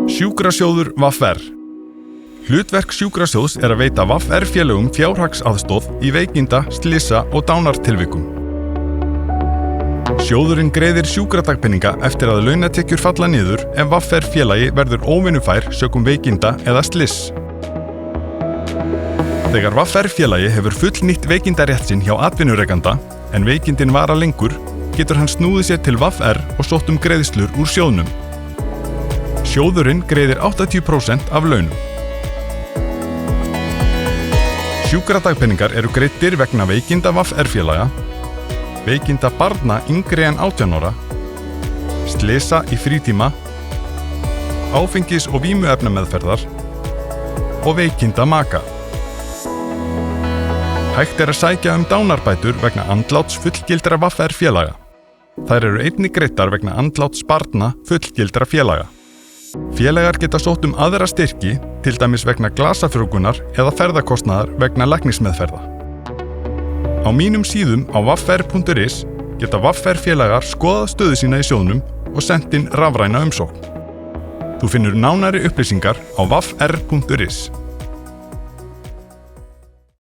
Sjúkrasjóður VR. Hlutverk sjúkrasjóðs að veita VR-félögum fjárhagsaðstoð í veikinda, slysa og dánartilvikum. Sjóðurinn greiðir sjúkradagpeninga eftir að launatekjur falla niður ef VR-félagi verður óvinnufær sökum veikinda eða slyss. Þegar VR-félagi hefur fullnýtt veikindarétt sinn hjá atvinnurekanda en veikindin vara lengur, getur hann snúið sér til VR og sótt greiðslur úr sjóðnum. Sjóðurinn greiðir 80% af launum. Sjúkradagpeningar eru greiddir vegna veikinda VR-félaga, veikinda barna yngri en 18 ára, slysa í frítíma, áfengis- og vímuefnameðferðar og veikinda maka. Hægt að sækja dánarbætur vegna andláts fullgildra VR-félaga. Þær eru einnig greiddar vegna andláts barna fullgildra félaga. Félagar geta sótt aðra styrki, til dæmis vegna glasafrjóvgunar eða ferðakostnaðar vegna læknismeðferða. Á mínum síðum á vr.is geta VR-félagar skoðað stöðu sína í sjóðnum og sent inn rafræna umsókn. Þú finnur nánari upplýsingar á vr.is.